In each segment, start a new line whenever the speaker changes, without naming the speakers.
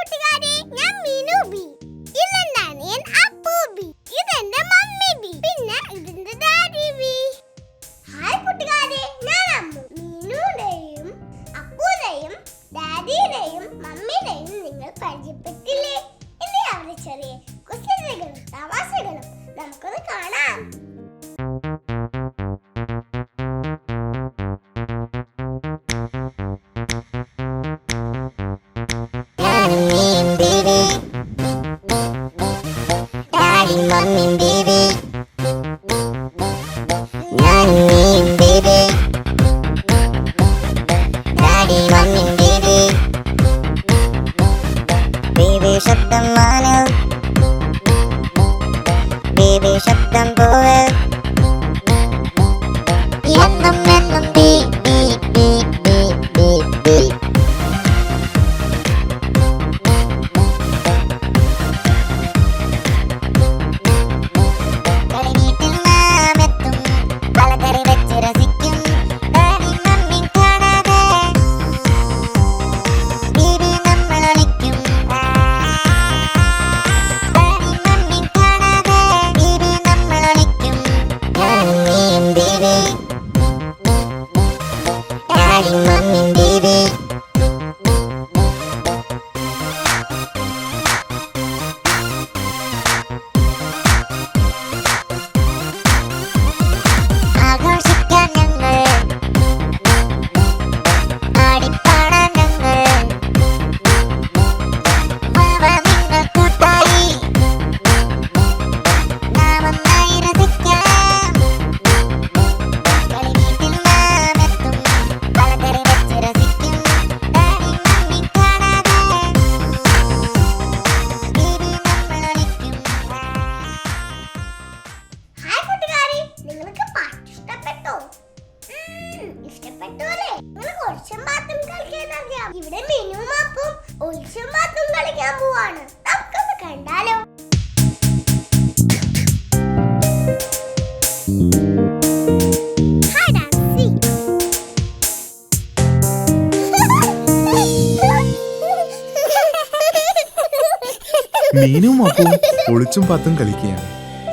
കൂട്ടുകാരെ, ഞാൻ മീനു ബി. ഇതെന്റെ അനിയൻ അപ്പു ബി. ഇതെന്റെ മമ്മി ബി. പിന്നെ ഇതിന്റെ ഡാഡി ബി. ഹായ് കൂട്ടുകാരെ, ഞാൻ അമ്മു. മീനുടെയും അപ്പുടെയും ഡാഡിയുടെയും മമ്മിയുടെയും നിങ്ങൾ പരിചയപ്പെട്ടില്ലേ? ഇനി അവരുടെ ചെറിയ കുസൃതികളും തമാശകളും നമുക്കൊന്ന് കാണാം.
Mommy baby, Nanny baby, Daddy mommy baby, baby ശബ്ദം മാനൽ, baby ശബ്ദം പോവൽ, എന്നും എന്നും ബീ ബീ ബീ ബീ ബീ ബീ.
ഇവിടെ മീനും അപ്പും ഒളിച്ചും പാത്തും കളിക്കാൻ പോവാണ്. നമുക്കൊന്ന് കണ്ടാലോ?
മീനും അപ്പവും ഒളിച്ചും പാത്തും കളിക്കുകയാണ്.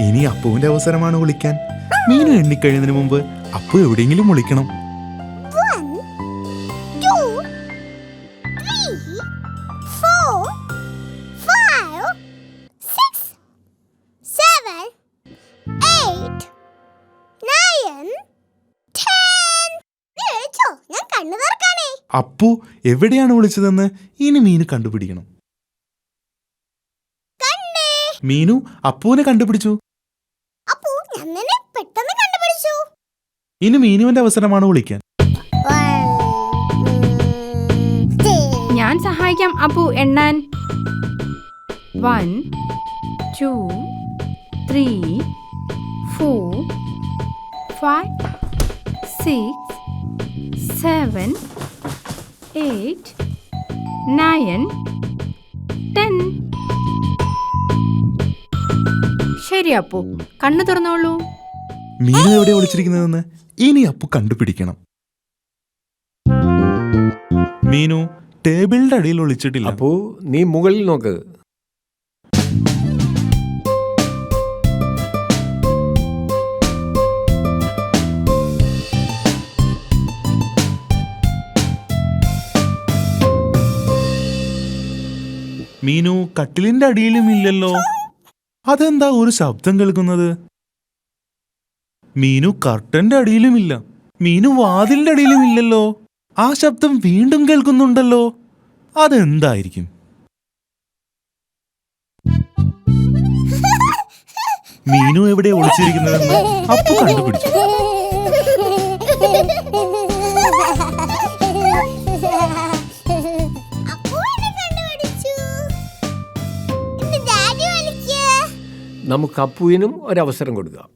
ഇനി അപ്പുവിന്റെ അവസരമാണ് ഒളിക്കാൻ. മീനു എണ്ണിക്കഴിയുന്നതിന് മുമ്പ് അപ്പു എവിടെയെങ്കിലും ഒളിക്കണം.
1 2 3 4 5 6 7 8 9 10. ഞാൻ കണ്ണു തുറക്കാനേ.
അപ്പു എവിടെയാണ് ഒളിച്ചതെന്ന് ഇനി മീനു കണ്ടുപിടിക്കണം. മീനു അപ്പുവിനെ കണ്ടുപിടിച്ചു.
അപ്പു ഞാൻ പെട്ടെന്ന് കണ്ടുപിടിച്ചു.
ഇനി മീനുവിന്റെ അവസരമാണ് ഒളിക്കാൻ.
ഞാൻ സഹായിക്കാം അപ്പു എണ്ണാൻ. 1 2 3 4 5 6 7 8 9 10. ശരി അപ്പു, കണ്ണു തുറന്നോളൂ.
മീനു എവിടെ ഒളിച്ചിരിക്കുന്നതെന്ന് ഇനി അപ്പു കണ്ടുപിടിക്കണം. മീനു ടേബിളിന്റെ അടിയിൽ ഒളിച്ചിട്ടില്ല.
അപ്പോ നീ മുകളിൽ നോക്ക്.
മീനു കട്ടിലിന്റെ അടിയിലും ഇല്ലല്ലോ. അതെന്താ ഒരു ശബ്ദം കേൾക്കുന്നത്? മീനു കർട്ടന്റെ അടിയിലുമില്ല. മീനു വാതിലിന്റെ അടിയിലും ഇല്ലല്ലോ. ആ ശബ്ദം വീണ്ടും കേൾക്കുന്നുണ്ടല്ലോ. അതെന്തായിരിക്കും? മീനു എവിടെ ഒളിച്ചിരിക്കുന്നതെന്ന് അപ്പു കണ്ടുപിടിച്ചു.
നമുക്ക് അപ്പുവിനും ഒരവസരം കൊടുക്കാം.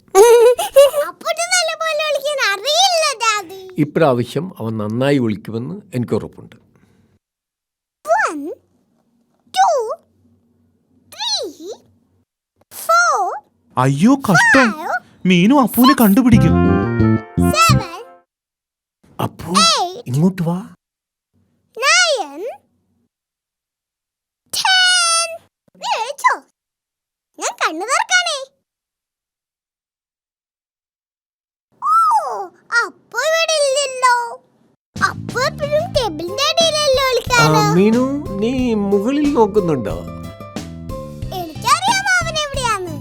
ഇപ്രാവശ്യം അവൻ നന്നായി വിളിക്കുമെന്ന് എനിക്ക് ഉറപ്പുണ്ട്.
1 2 3 4.
അയ്യോ കഷ്ടം, മീനു അപ്പുവിനെ കണ്ടുപിടിക്കും.
7
അപ്പു ഇങ്ങോട്ട് വാ.
9 10. വായിച്ചോ? ഞാൻ കണ്ണു തുറക്കാനേ. ഓ, അപ്പു ഇവിടെ ഇല്ലല്ലോ. അപ്പു എപ്പോഴും ടേബിളിന്റെ അടിയിലല്ലോ ഒളിക്കാറ്.
മീനു, നീ മുകളിൽ നോക്കുന്നുണ്ടോ?
എനിക്കറിയാം അവൻ എവിടെയാന്ന്.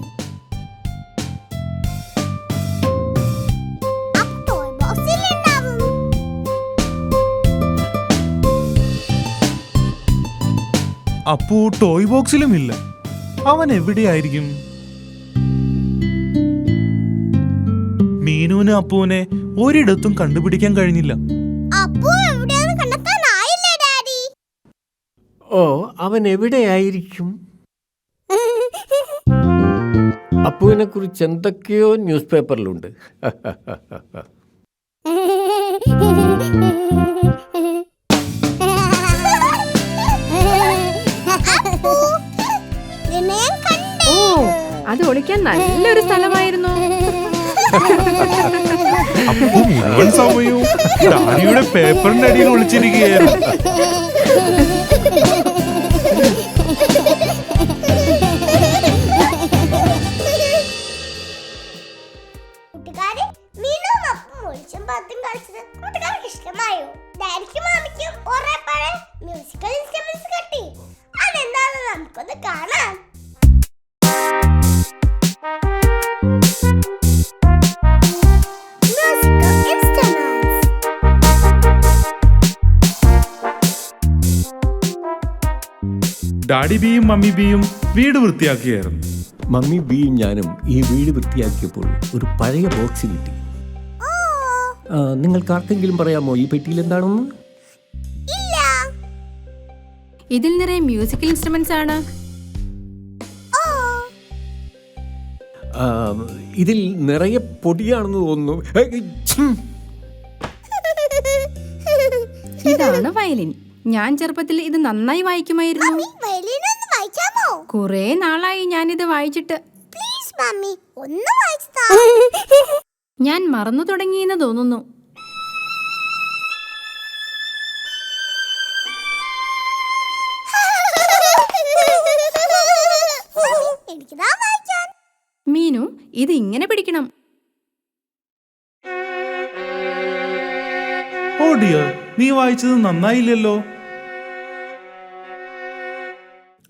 അപ്പു ടോയ് ബോക്സിൽ ഉണ്ടാവും.
അപ്പു ടോയ് ബോക്സിലും ഇല്ല. അവൻ എവിടെയായിരിക്കും? മീനുവിന് അപ്പുവിനെ ഒരിടത്തും കണ്ടുപിടിക്കാൻ കഴിഞ്ഞില്ല.
അപ്പു എവിടെയാന്ന് കണ്ടെത്താനായില്ലേ ഡാഡി?
ഓ, അവൻ എവിടെയായിരിക്കും? അപ്പുവിനെ കുറിച്ച് എന്തൊക്കെയോ ന്യൂസ് പേപ്പറിലുണ്ട്.
അപ്പു, നിന്നെ ഞാൻ കണ്ടേ.
ഓ, അത് ഒളിക്കാൻ നല്ലൊരു സ്ഥലമായിരുന്നു.
അപ്പു മുഴുവൻ സമയവും ഡാഡിയുടെ പേപ്പറിന്റെ അടിയിൽ ഒളിച്ചിരിക്കുകയായിരുന്നു.
കൂട്ടുകാരെ, മീനുവും അപ്പും ഒളിച്ചും പാത്തും കളിച്ചത് കൂട്ടുകാർക്ക് ഇഷ്ടമായോ? ഡാഡിക്കും മാമിക്കും ഒരേ പഴയ മ്യൂസിക്കൽ ഇൻസ്ട്രുമെന്റ്സ് കിട്ടി. അതെന്താണെന്ന് നമുക്കൊന്ന് കാണാം. Musical instruments.
ഡാഡി ബിയും മമ്മി ബിയും വീട് വൃത്തിയാക്കിയായിരുന്നു.
മമ്മി ബിയും ഞാനും ഈ വീട് വൃത്തിയാക്കിയപ്പോൾ ഒരു പഴയ ബോക്സ് കിട്ടി. നിങ്ങൾക്ക് ആർക്കെങ്കിലും പറയാമോ ഈ പെട്ടിയിൽ എന്താണെന്ന്?
ഇല്ല.
ഇതിൽ നിറയെ മ്യൂസിക്കൽ ഇൻസ്ട്രുമെന്റ്സ് ആണ്.
ഓ,
ഇതിൽ നിറയെ പൊടിയാണെന്ന് തോന്നുന്നു. ഛും.
ഇതാണ് വയലിൻ. ഞാൻ ചെറുപ്പത്തിൽ ഇത് നന്നായി വായിക്കുമായിരുന്നു.
മമ്മി വയലിൻ ഒന്ന് വായിക്കാമോ?
കുറേ നാളായി ഞാനിത് വായിച്ചിട്ട്.
പ്ലീസ് മമ്മി, ഒന്ന് വായിച്ചാ.
ഞാൻ മറന്നു തുടങ്ങിയെന്ന് തോന്നുന്നു.
എനിക്കിതാ വായിക്കാൻ.
മീനു, ഇത് ഇങ്ങനെ പിടിക്കണം.
ഓ ഡിയർ, നീ വായിച്ചത് നന്നായില്ലല്ലോ.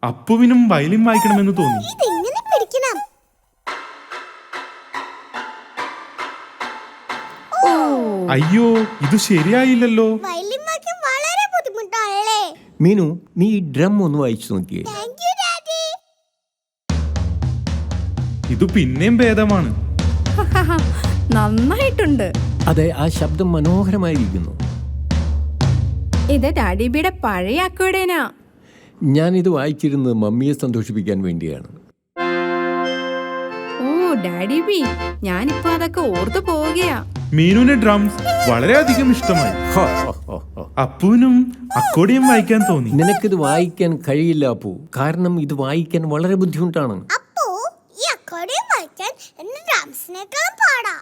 അപ്പുവിനും വയലിൻ വായിക്കണമെന്ന് തോന്നി.
ഇതെങ്ങനെ പിടിക്കണം?
അയ്യോ, ഇത് ശരിയായില്ലല്ലോ.
വയലിൻ വായിക്കാൻ വളരെ ബുദ്ധിമുട്ടാണല്ലേ?
മീനു, നീ ഈ ഡ്രം ഒന്ന് വായിച്ചു നോക്കിയേ.
Thank you daddy.
ഇത് പിന്നെയും ഭേദമാണ്.
നന്നായിട്ടുണ്ട്.
അതെ, ആ ശബ്ദം മനോഹരമായിരിക്കുന്നു.
ഇത് ഡാഡിബിയുടെ പഴയ അക്വേഡേനാ.
ഞാനിത് വായിച്ചിരുന്നത് മമ്മിയെ സന്തോഷിപ്പിക്കാൻ വേണ്ടിയാണ്.
ഓ ഡാഡിബി, ഞാനിപ്പോ അതൊക്കെ ഓർത്തു പോവുകയാ.
മീനുവിന് ഡ്രംസ് വളരെയധികം ഇഷ്ടമായി.
ഹോ, ഹോ, ഹോ, ഹോ.
അപ്പുവിനും അക്കോർഡിയം വായിക്കാൻ തോന്നി.
നിനക്കിത് വായിക്കാൻ കഴിയില്ല അപ്പു, കാരണം ഇത് വായിക്കാൻ വളരെ ബുദ്ധിമുട്ടാണ്.
അപ്പോ ഈ അക്കോർഡിയം വായിക്കാൻ എന്റെ ഡ്രംസിനേക്കാളും പാടാ.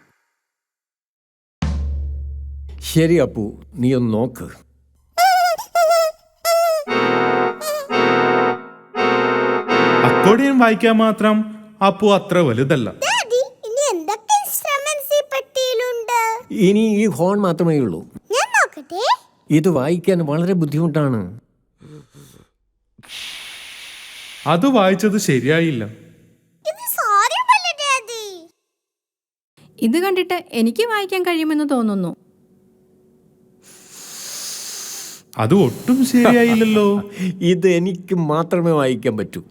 ശരി അപ്പു, നീ ഒന്ന് നോക്ക്.
അക്കോർഡിയം വായിക്കാൻ മാത്രം അപ്പു അത്ര വലുതല്ല.
ഡാഡി, ഇനി എന്തൊക്കെ ഇൻസ്ട്രുമെന്റ്സ് ഈ പെട്ടിയിലുണ്ട്?
ഇനി ഈ ഹോൺ മാത്രമേ ഉള്ളൂ.
ഞാൻ നോക്കട്ടെ.
ഇത് വായിക്കാൻ വളരെ ബുദ്ധിമുട്ടാണ്.
അത് വായിച്ചത് ശരിയായില്ല.
ഇത് സാരമല്ല ഡാഡി.
ഇത് കണ്ടിട്ട് എനിക്ക് വായിക്കാൻ കഴിയുമെന്ന് തോന്നുന്നു.
അത് ഒട്ടും ശരിയായില്ലല്ലോ.
ഇത് എനിക്ക് മാത്രമേ വായിക്കാൻ പറ്റൂ.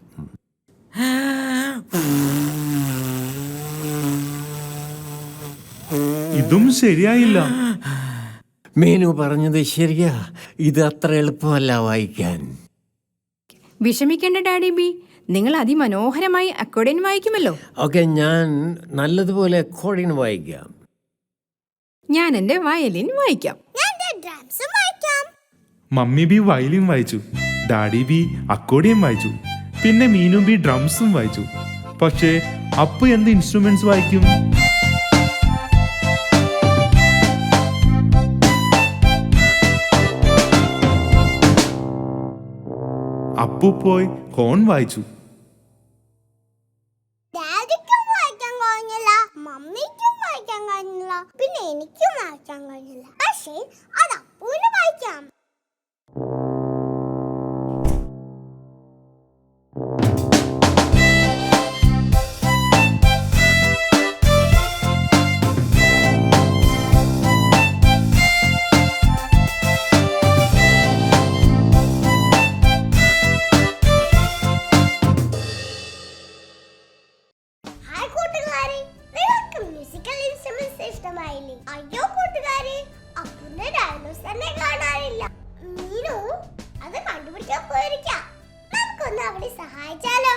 ഇതും ശരിയായില്ല.
മീനു പറഞ്ഞത് ശരിയാ, ഇത് അത്ര എളുപ്പമല്ല വായിക്കാൻ.
വിഷമിക്കേണ്ട ഡാഡിബി, നിങ്ങൾ അതിമനോഹരമായി അക്വേഡേൻ വായിക്കുമല്ലോ.
ഓക്കെ, ഞാൻ നല്ലതുപോലെ അക്കോർഡിയൻ വായിക്കാം.
ഞാൻ എൻ്റെ വയലിൻ വായിക്കാം.
ഞാൻ ഡ്രംസും വായിക്കാം.
മമ്മി ബി വയലിൻ വായിച്ചു, ഡാഡി ബി അക്കോർഡിയം വായിച്ചു, പിന്നെ മീനു ബി ഡ്രംസും വായിച്ചു. പക്ഷേ അപ്പു എന്ത് ഇൻസ്ട്രുമെന്റ്സ് വായിക്കും? അപ്പു പോയി ഹോൺ വായിച്ചു.
പിന്നെ എനിക്കും വായിക്കാൻ കഴിയില്ല. പക്ഷേ അത് അപ്പൂന് വായിക്കാം. അയ്യോ കൂട്ടുകാരെ, അപ്പുവിന്റെ ഡൈനോസറിനെ കാണാനില്ല. മീനു അത് കണ്ടുപിടിക്കാൻ പോയിരിക്കാം. നമുക്കൊന്ന് അവളെ സഹായിച്ചാലോ?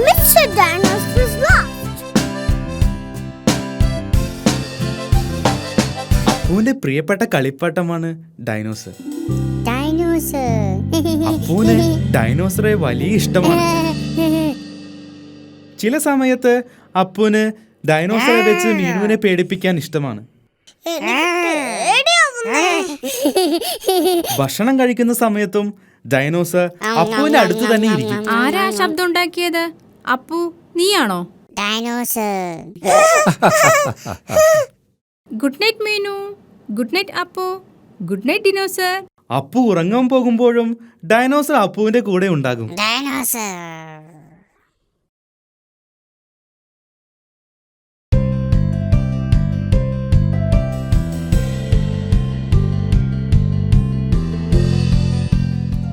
Mr. Dinosaur is lost.
അപ്പുവിന്റെ പ്രിയപ്പെട്ട കളിപ്പാട്ടമാണ് ഡൈനോസർ.
Dinosaur.
അപ്പുവിന് ഡൈനോസറെ വലിയ ഇഷ്ടമാണ്. ചില സമയത്ത് അപ്പുവിന് ഡൈനോസറെ വെച്ച് മീനുവിനെ പേടിപ്പിക്കാൻ ഇഷ്ടമാണ്. ഭക്ഷണം കഴിക്കുന്ന സമയത്തും ഡൈനോസർ അപ്പുവിന്റെ അടുത്ത് തന്നെ ഇരിക്കും.
ആരാ ശബ്ദം ഉണ്ടാക്കിയത്? അപ്പു, നീയാണോ?
Dinosaur.
Good night Meenu. Good night Appu. Good night dinosaur.
Appu ഉറങ്ങാൻ പോകുമ്പോഴും ഡൈനോസർ അപ്പുവിന്റെ കൂടെ ഉണ്ടാകും.
Dinosaur.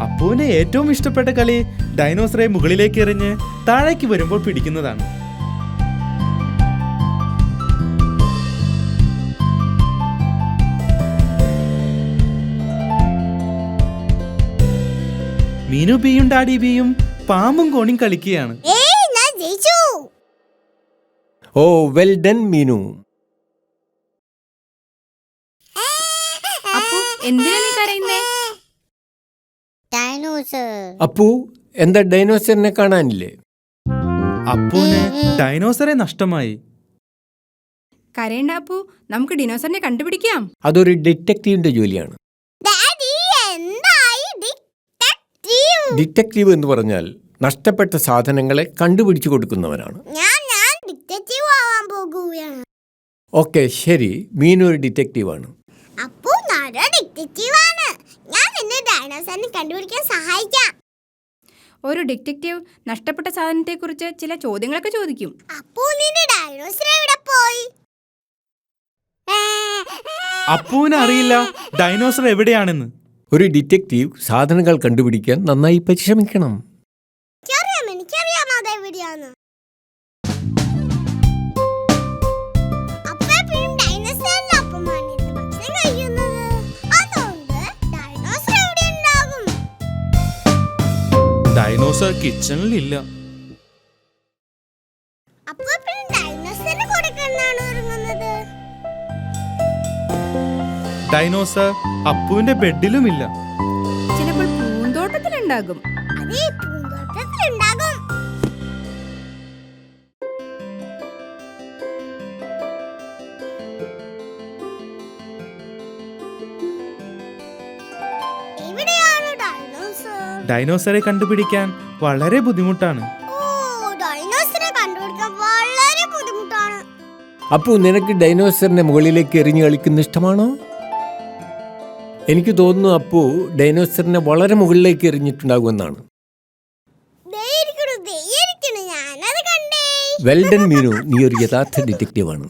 അപ്പുവിന്റെ ഏറ്റവും ഇഷ്ടപ്പെട്ട കളി ഡൈനോസറെ മുകളിലേക്ക് എറിഞ്ഞ് താഴേക്ക് വരുമ്പോൾ പിടിക്കുന്നതാണ്. മീനു ബിയും ഡാഡി ബിയും പാമ്പും കോണിയും കളിക്കുകയാണ്.
ഞാൻ ജയിച്ചു.
ഓ വെൽ ഡൺ മീനു.
അപ്പു, എന്തിനാ നീ കരയുന്നേ?
Dinosaur.
അപ്പു, എന്താ ഡൈനോസറിനെ കാണാനില്ലേ?
അപ്പുവിന് ഡൈനോസറെ നഷ്ടമായി.
കരയണ്ട അപ്പു, നമുക്ക് ഡിനോസറിനെ കണ്ടുപിടിക്കാം.
അതൊരു ഡിറ്റക്റ്റീവിന്റെ ജോലിയാണ്.
ഡാഡി, എന്തായി ഡിറ്റക്റ്റീവ്?
ഡിറ്റക്റ്റീവ് എന്ന് പറഞ്ഞാൽ നഷ്ടപ്പെട്ട സാധനങ്ങളെ കണ്ടുപിടിച്ചു കൊടുക്കുന്നവനാണ്.
ഞാൻ ഡിറ്റക്റ്റീവ് ആവാൻ പോകുകയാണ്.
ഓക്കെ, ശരി. മീനു ഒരു ഡിറ്റക്റ്റീവാണ്.
അപ്പോ നല്ല ഡിറ്റക്റ്റീവ് ആണ്. ഞാൻ എന്നെ ഡൈനോസറിനെ കണ്ടുപിടിക്കാൻ സഹായിക്കാം.
ഒരു ഡിറ്റക്റ്റീവ് നഷ്ടപ്പെട്ട സാധനത്തെക്കുറിച്ച് ചില ചോദ്യങ്ങളൊക്കെ ചോദിക്കും.
അപ്പോ നിന്റെ ഡൈനോസർ എവിടെ പോയി?
അപ്പുവിന് അറിയില്ല ഡൈനോസർ എവിടെയാണെന്ന്.
ഒരു ഡിറ്റക്റ്റീവ് സാധനങ്ങൾ കണ്ടുപിടിക്കാൻ നന്നായി പരിശ്രമിക്കണം.
എനിക്കറിയാം അതെവിടെയാണ്.
ഡൈനോസർ കിച്ചണിലില്ല. ഡൈനോസർ അപ്പുവിന്റെ ബെഡിലുമില്ല.
ചിലപ്പോൾ പൂന്തോട്ടത്തിലുണ്ടാകും.
ഡൈനോസറെ കണ്ടുപിടിക്കാൻ വളരെ ബുദ്ധിമുട്ടാണ്.
അപ്പു, നിനക്ക് ഡൈനോസറിനെ മുകളിലേക്ക് എറിഞ്ഞു കളിക്കുന്ന ഇഷ്ടമാണോ? എനിക്ക് തോന്നുന്നു അപ്പു ഡൈനോസറിനെ വളരെ മുകളിലേക്ക് എറിഞ്ഞിട്ടുണ്ടാകുമെന്നാണ്. വെൽ ഡൺ മീനു, നീ ഒരു യഥാർത്ഥ ഡിറ്റക്റ്റീവാണ്.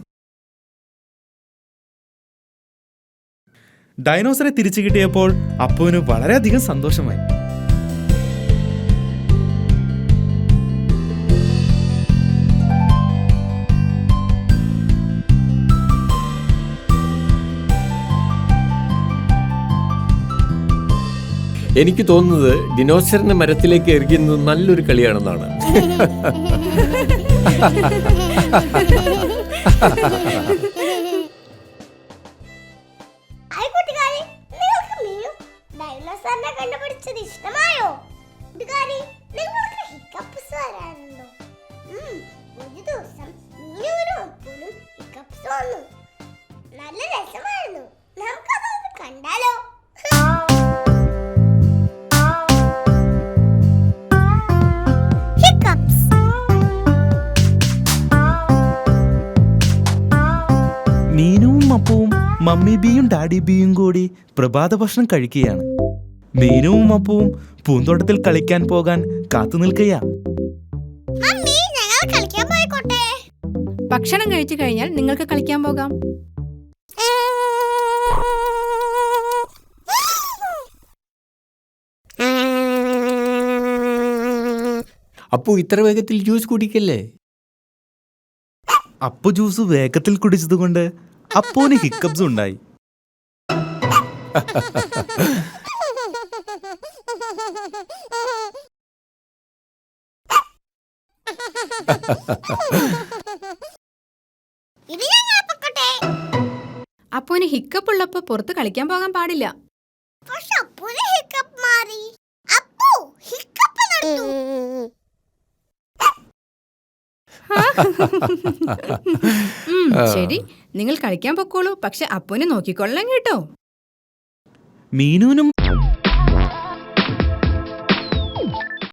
ഡൈനോസറെ തിരിച്ചു കിട്ടിയപ്പോൾ അപ്പുവിന് വളരെയധികം സന്തോഷമായി.
എനിക്ക് തോന്നുന്നത് ഡിനോസറിനെ മരത്തിലേക്ക് എറിയുന്നത് നല്ലൊരു കളിയാണെന്നാണ്.
കണ്ടുപിടിച്ചത് ഇഷ്ടമായോ? നിങ്ങൾക്ക് ഹിക്കപ്സ് വരാനുണ്ടോ? ഒരു ദിവസം മീനുവിനും അപ്പൂനും ഹിക്കപ്സ് വന്നു. നല്ല രസമായിരുന്നു. നമുക്കതൊന്ന് കണ്ടാലോ? Hiccups.
മമ്മി ബിയും ഡാഡി ബിയും കൂടി പ്രഭാത ഭക്ഷണം കഴിക്കുകയാണ്. മീനുവും അപ്പുവും പൂന്തോട്ടത്തിൽ കളിക്കാൻ പോകാൻ കാത്തു നിൽക്കുകയാ.
മമ്മി ഞങ്ങൾ കളിക്കാൻ പോയിക്കോട്ടെ.
ഭക്ഷണം കഴിച്ചു കഴിഞ്ഞാൽ നിങ്ങൾക്ക് കളിക്കാൻ പോകാം.
അപ്പു ഇത്ര വേഗത്തിൽ ജ്യൂസ് കുടിക്കല്ലേ?
അപ്പു ജ്യൂസ് വേഗത്തിൽ കുടിച്ചതുകൊണ്ട് അപ്പുവിന് ഹിക്കപ്സ് ഉണ്ടായി.
ഇത് ഞങ്ങൾ പൊക്കട്ടെ.
അപ്പുവിന് ഹിക്കപ്പ് ഉള്ളപ്പോ പുറത്ത് കളിക്കാൻ പോകാൻ പാടില്ല.
പക്ഷെ അപ്പൂന് ഹിക്കപ്പ് മാറി. അപ്പു ഹിക്കപ്പ് നടത്തു.
ശരി, നിങ്ങൾ കളിക്കാൻ പൊക്കോളൂ. പക്ഷെ അപ്പുവിനെ നോക്കിക്കൊള്ളാം കേട്ടോ.
മീനുവിനും